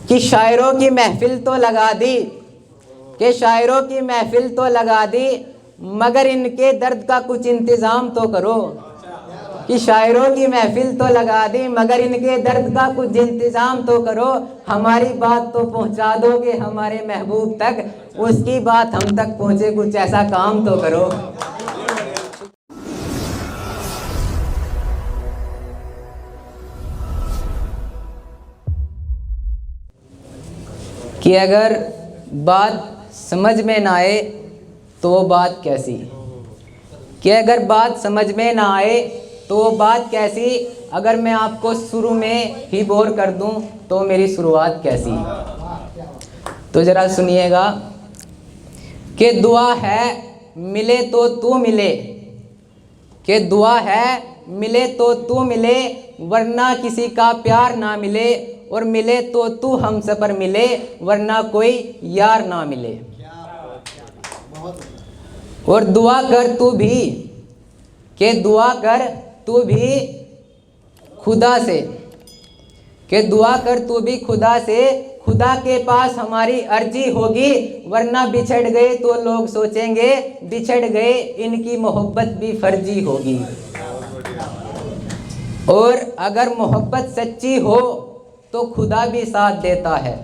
कि शायरों की महफिल तो लगा दी, कि शायरों की महफिल तो लगा दी, मगर इनके दर्द का कुछ इंतज़ाम तो करो। कि शायरों की महफिल तो लगा दी, मगर इनके दर्द का कुछ इंतज़ाम तो करो। हमारी बात तो पहुंचा दोगे हमारे महबूब तक, उसकी बात हम तक पहुंचे, कुछ ऐसा काम तो करो। कि अगर बात समझ में ना आए तो वो बात कैसी, कि अगर बात समझ में ना आए तो वो बात कैसी। अगर मैं आपको शुरू में ही बोर कर दूं तो मेरी शुरुआत कैसी। तो ज़रा सुनिएगा कि दुआ है मिले तो तू मिले, कि दुआ है मिले तो तू मिले, वरना किसी का प्यार ना मिले, और मिले तो तू हम सफ़र मिले, वरना कोई यार ना मिले। और दुआ कर तू भी, कि दुआ कर तू भी खुदा से, कि दुआ कर तू भी खुदा से, खुदा के पास हमारी अर्जी होगी, वरना बिछड़ गए तो लोग सोचेंगे बिछड़ गए, इनकी मोहब्बत भी फर्जी होगी। और अगर मोहब्बत सच्ची हो तो खुदा भी साथ देता है,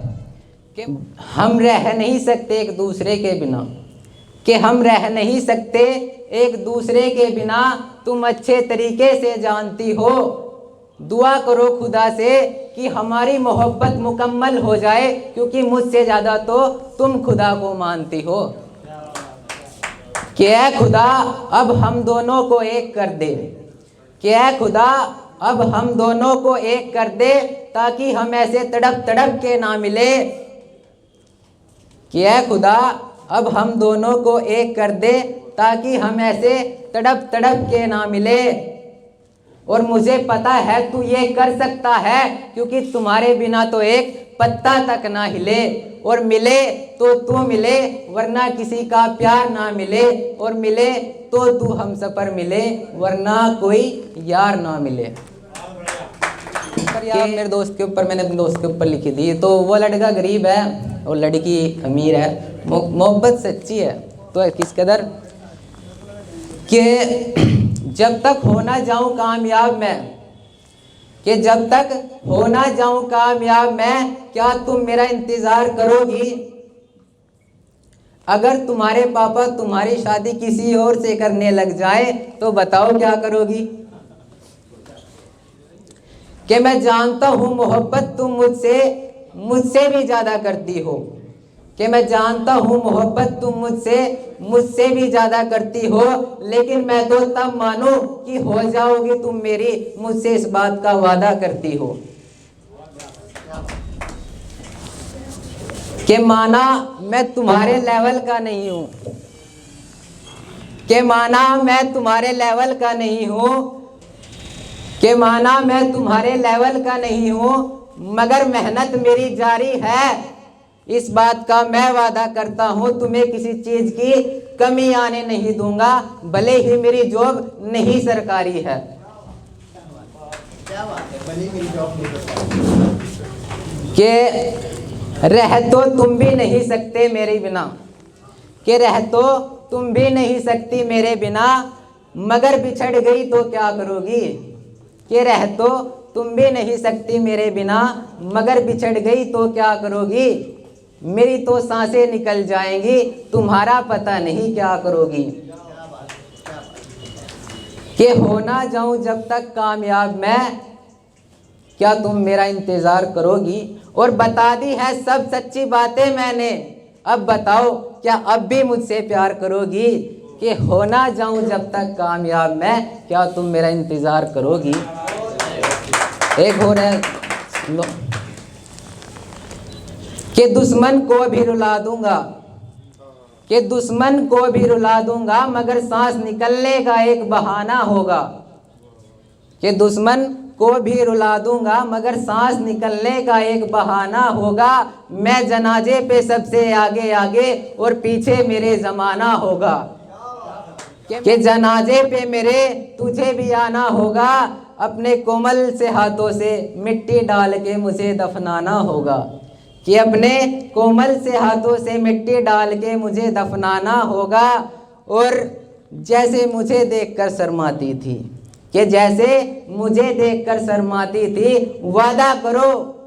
कि हम रह नहीं सकते एक दूसरे के बिना, कि हम रह नहीं सकते एक दूसरे के बिना, तुम अच्छे तरीके से जानती हो। दुआ करो खुदा से कि हमारी मोहब्बत मुकम्मल हो जाए, क्योंकि मुझसे ज़्यादा तो तुम खुदा को मानती हो। कि ऐ खुदा अब हम दोनों को एक कर दे, कि ऐ खुदा अब हम दोनों को एक कर दे, ताकि हम ऐसे तड़प तड़प के ना मिले। कि ऐ खुदा अब हम दोनों को एक कर दे, ताकि हम ऐसे तड़प तड़प के ना मिले। और मुझे पता है तू ये कर सकता है, क्योंकि तुम्हारे बिना तो एक पत्ता तक ना हिले। और मिले तो तू मिले, वरना किसी का प्यार ना मिले, और मिले तो तू हम सफ़र मिले, वरना कोई यार ना मिले। यार मेरे दोस्त के ऊपर, मैंने अपने दोस्त के ऊपर लिखी थी। तो वो लड़का गरीब है और लड़की अमीर है, मोहब्बत सच्ची है। तो किस कदर कि जब तक हो ना जाऊं कामयाब मैं, कि जब तक हो ना जाऊं कामयाब मैं, क्या तुम मेरा इंतज़ार करोगी। अगर तुम्हारे पापा तुम्हारी शादी किसी और से करने लग जाए तो बताओ क्या करोगी। कि मैं जानता हूँ मोहब्बत तुम मुझसे भी ज़्यादा करती हो, कि मैं जानता हूँ मोहब्बत तुम मुझसे भी ज़्यादा करती हो, लेकिन मैं तो तब मानूं कि हो जाओगी तुम मेरी, मुझसे इस बात का वादा करती हो। कि माना मैं तुम्हारे लेवल का नहीं हूँ, कि माना मैं तुम्हारे लेवल का नहीं हूँ, कि माना मैं तुम्हारे लेवल का नहीं हूँ, मगर मेहनत मेरी जारी है। इस बात का मैं वादा करता हूँ तुम्हें किसी चीज़ की कमी आने नहीं दूंगा, भले ही मेरी जॉब नहीं सरकारी है। कि रह तो तुम भी नहीं सकते मेरे बिना, कि रह तो तुम भी नहीं सकती मेरे बिना, मगर बिछड़ गई तो क्या करोगी। कि रह तो तुम भी नहीं सकती मेरे बिना, मगर बिछड़ गई तो क्या करोगी। मेरी तो सांसें निकल जाएंगी, तुम्हारा पता नहीं क्या करोगी। कि हो ना जाऊं जब तक कामयाब मैं, क्या तुम मेरा इंतज़ार करोगी। और बता दी है सब सच्ची बातें मैंने, अब बताओ क्या अब भी मुझसे प्यार करोगी। कि हो ना जाऊं जब तक कामयाब मैं, क्या तुम मेरा इंतज़ार करोगी। एक और है, कि दुश्मन को भी रुला दूंगा, कि दुश्मन को भी रुला दूंगा, मगर सांस निकलने का एक बहाना होगा। कि दुश्मन को भी रुला दूंगा, मगर सांस निकलने का एक बहाना होगा। मैं जनाजे पे सबसे आगे आगे, और पीछे मेरे ज़माना होगा। कि जनाजे पे मेरे तुझे भी आना होगा, अपने कोमल से हाथों से मिट्टी डाल के मुझे दफनाना होगा। कि अपने कोमल से हाथों से मिट्टी डाल के मुझे दफनाना होगा। और जैसे मुझे देखकर शर्माती थी, कि जैसे मुझे देखकर शर्माती थी, वादा करो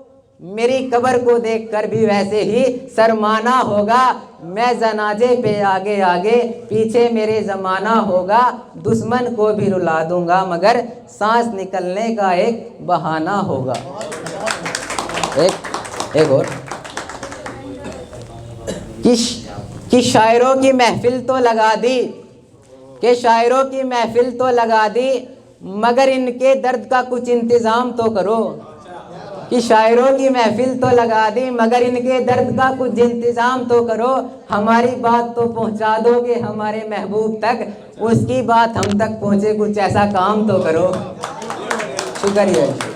मेरी कब्र को देखकर भी वैसे ही शर्माना होगा। मैं जनाजे पे आगे आगे, पीछे मेरे ज़माना होगा। दुश्मन को भी रुला दूंगा मगर सांस निकलने का एक बहाना होगा। एक और कि शायरों की महफिल तो लगा दी, कि शायरों की महफिल तो लगा दी, मगर इनके दर्द का कुछ इंतज़ाम तो करो। कि शायरों की महफिल तो लगा दी, मगर इनके दर्द का कुछ इंतज़ाम तो करो। हमारी बात तो पहुंचा दोगे हमारे महबूब तक, उसकी बात हम तक पहुंचे कुछ ऐसा काम तो करो। शुक्रिया।